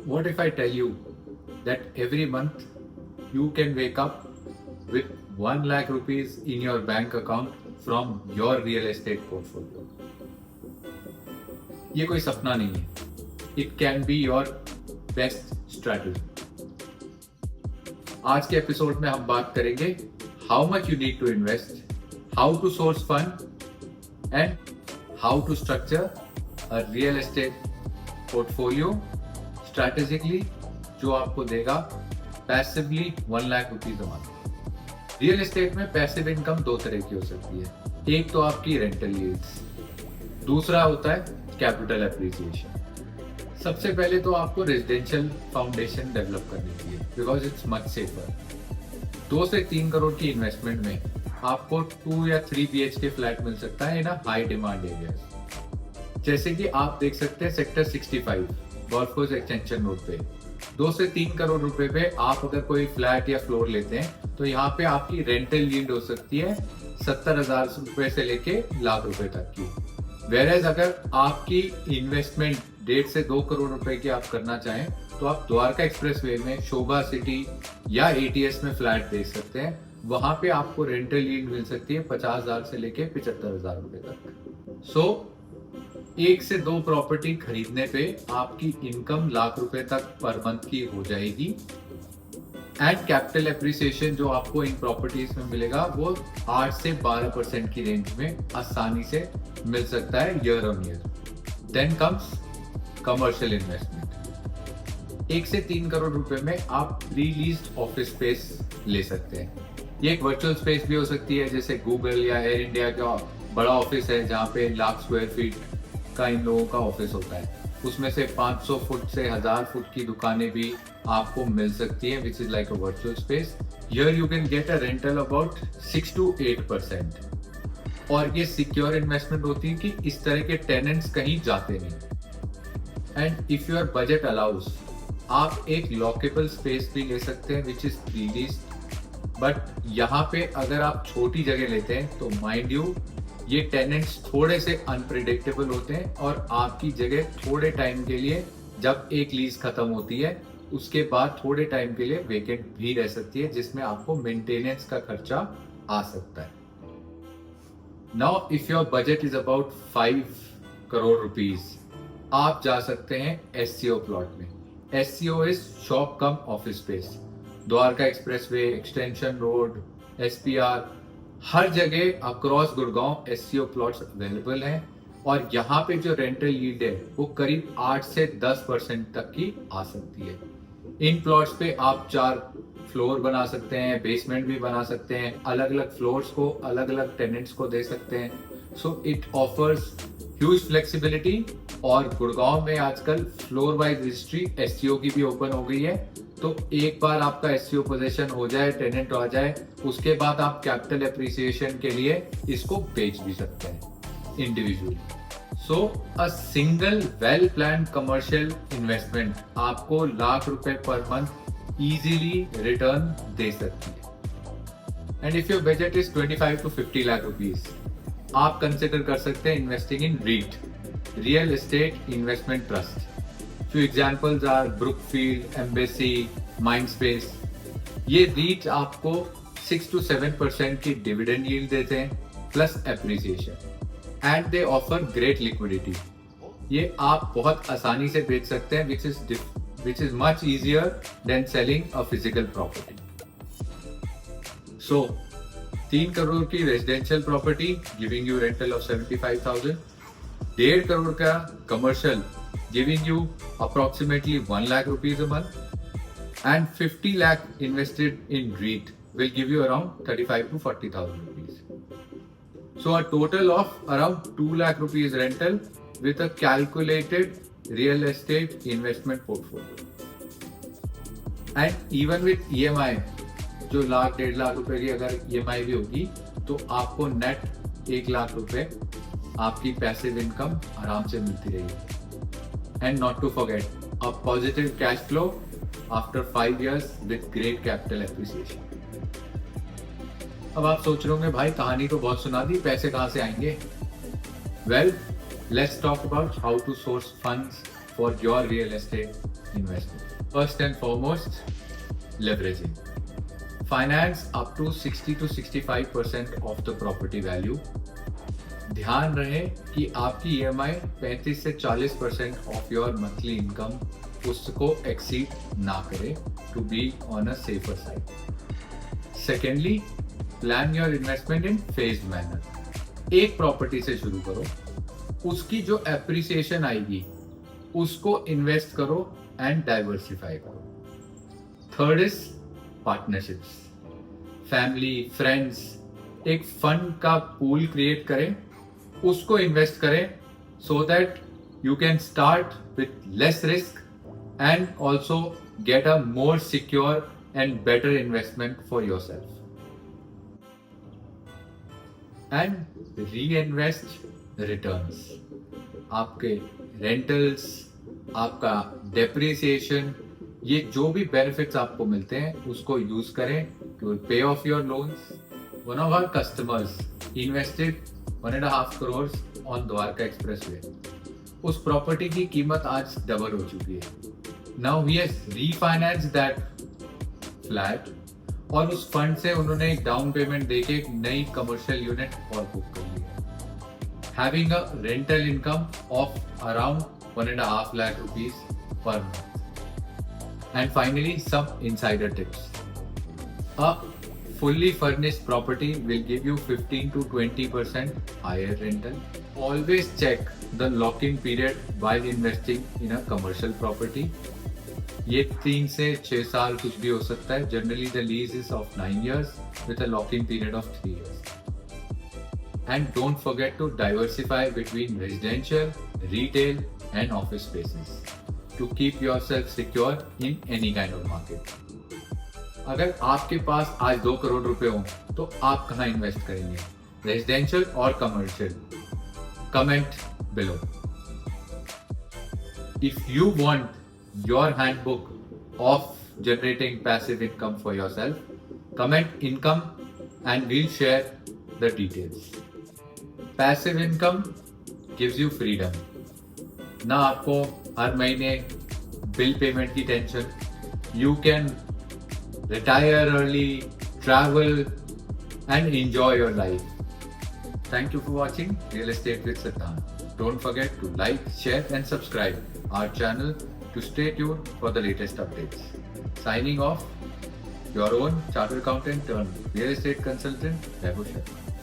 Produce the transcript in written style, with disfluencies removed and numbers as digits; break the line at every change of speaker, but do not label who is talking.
What if I tell you that every month you can wake up with 1 lakh rupees in your bank account from your real estate portfolio? ये कोई सपना नहीं है. It can be your best strategy. आज के episode में हम बात करेंगे how much you need to invest, how to source fund and how to structure a real estate portfolio strategically जो आपको देगा passively 1 lakh rupees a month. Real estate में पैसिव इनकम दो तरह की हो सकती है. एक तो आपकी रेंटल यील्ड्स, दूसरा होता है कैपिटल एप्रिसिएशन. सबसे पहले तो आपको रेजिडेंशियल फाउंडेशन डेवलप करनी चाहिए बिकॉज इट्स मच सेफर. 2 से 3 करोड़ की इन्वेस्टमेंट में आपको 2 या 3 BHK फ्लैट मिल सकता है इन हाई डिमांड एरियाज. जैसे कि आप देख सकते हैं sector 65 golf course extension road पे 2 से 3 करोड़ रुपए पे आप अगर कोई फ्लैट या फ्लोर लेते हैं तो यहाँ पे आपकी रेंटल यील्ड हो सकती है 70,000 रुपए से लेके लाख रुपए तक की. वेरेज अगर आपकी इन्वेस्टमेंट 1.5 से 2 करोड़ रुपए की आप करना चाहें तो आप द्वारका एक्सप्रेसवे में शोभा सिटी या ATS में फ्लैट देख सकते हैं. वहां पे आपको रेंटल यील्ड मिल सकती है 50,000 से लेके 75,000 रुपए तक. सो 1 से 2 प्रॉपर्टी खरीदने पे आपकी इनकम लाख रुपए तक पर मंथ की हो जाएगी. एंड कैपिटल एप्रिसिएशन जो आपको इन प्रॉपर्टीज में मिलेगा वो 8 से 12% की रेंज में आसानी से मिल सकता है year on year. Then comes commercial investment. 1 से 3 करोड़ रुपए में आप रीलीज्ड ऑफिस स्पेस ले सकते हैं. ये एक वर्चुअल स्पेस भी हो सकती है जैसे गूगल या एयर इंडिया का बड़ा ऑफिस है जहाँ पे लाख स्क्वायर फीट का इन लोगों का ऑफिस होता है. उसमें से 500 फुट से 1000 फुट की दुकानें भी आपको मिल सकती है which is like a virtual space. Here you can get a rental about 6 to 8%. और ये सिक्योर इन्वेस्टमेंट होती है कि इस तरह के टेनेंट्स कहीं जाते नहीं. And if your budget allows आप एक लॉकेबल स्पेस भी ले सकते हैं विच इज प्रीलीज्ड. बट यहाँ पे अगर आप छोटी जगह लेते हैं तो माइंड यू ये टेनेंट्स थोड़े से अनप्रिडिक्टेबल होते हैं और आपकी जगह थोड़े टाइम के लिए जब एक लीज खत्म होती है उसके बाद थोड़े टाइम के लिए वेकेंट भी रह सकती है जिसमें आपको मेंटेनेंस का खर्चा आ सकता है. Now if your budget is about 5 crore rupees आप जा सकते हैं SCO प्लॉट में. SCO is shop come office space. Dwarka expressway, extension road, SPR हर जगह across Gurgaon SCO plots available हैं. और यहाँ पे जो रेंटल यील्ड है वो करीब 8 से 10% तक की आ सकती है. इन प्लॉट्स पे आप 4 फ्लोर बना सकते हैं, बेसमेंट भी बना सकते हैं, अलग अलग फ्लोर्स को अलग अलग टेनेंट्स को दे सकते हैं. So it offers huge flexibility. और गुड़गांव में आजकल फ्लोर वाइज रजिस्ट्री SCO की भी ओपन हो गई है. तो एक बार आपका SCO पोजीशन हो जाए, टेनेंट आ जाए, उसके बाद आप कैपिटल एप्रिसिएशन के लिए इसको बेच भी सकते हैं individually. So a single well plan commercial investment आपको लाख रुपए पर मंथ इजीली रिटर्न दे सकती है. And if your budget is 25 to 50 lakh rupees आप कंसिडर कर सकते हैं investing in REIT, real estate investment trust. Few examples are Brookfield, Embassy, Mindspace. ये REIT आपको 6 to 7% की डिविडेंड यील्ड देते हैं plus appreciation. And they offer great liquidity. ये आप बहुत आसानी से बेच सकते हैं which is much easier than selling a physical property. So 3 crore की residential property giving you rental of 75,000. 1.5 crore का commercial giving you approximately 1 lakh rupees a month, and 50 lakh invested in REIT will give you around 35 to 40,000 rupees. So a total of around 2 lakh rupees rental with a calculated real estate investment portfolio. And even with EMI जो 1.5 लाख रुपए की अगर EMI भी होगी तो आपको net 1 lakh रुपए आपकी पैसिव इनकम आराम से मिलती रहेगी. And not to forget, a positive cash flow after 5 years with great capital appreciation. अब आप सोच रहे होंगे भाई कहानी तो बहुत सुना दी, पैसे कहाँ से आएंगे? Well, let's talk about how to source funds for your real estate investment. First and foremost, leveraging. Finance up to 60 to 65% of the property value. ध्यान रहे कि आपकी EMI 35 से 40% ऑफ योर मंथली इनकम उसको एक्सीड ना करे to be on a safer side. Secondly, plan your investment in phased manner. एक property से शुरू करो, उसकी जो एप्रिसिएशन आएगी उसको इन्वेस्ट करो एंड डाइवर्सिफाई करो. Third is partnerships. Family, friends एक फंड का पूल क्रिएट करें, उसको इन्वेस्ट करें so that you can start with less risk and also get a more secure and better investment for your self. And re invest returns. आपके rentals, आपका depreciation, ये जो भी बेनिफिट्स आपको मिलते हैं उसको यूज करें to pay off your loans. One of our customers invested 1.5 crores on Dwarka expressway. उस प्रॉपर्टी की कीमत आज डबल हो चुकी है. Now he has refinance that flat और उस फंड से उन्होंने एक डाउन पेमेंट देके एक नई कमर्शियल यूनिट और बुक कर ली है, having a rental income of around 1.5 lakh rupees per month. And finally, some insider tips. A fully furnished property will give you 15 to 20% higher rental. Always check the lock-in period while investing in a commercial property. ये 3 से 6 साल कुछ भी हो सकता है. Generally, the lease is of 9 years with a lock-in period of 3 years. And don't forget to diversify between residential, retail, and office spaces to keep yourself secure in any kind of market. अगर आपके पास आज 2 करोड़ रुपए हो तो आप कहाँ invest करेंगे, residential और commercial? Comment below. If you want your handbook of generating passive income for yourself, comment income and we'll share the details. Passive income gives you freedom. ना आपको हर महीने बिल पेमेंट की tension. You can retire early, travel and enjoy your life. Thank you for watching Real Estate with Siddhant. Don't forget to like, share and subscribe our channel to stay tuned for the latest updates. Signing off, your own chartered accountant turned real estate consultant, Vaibhav Sharma.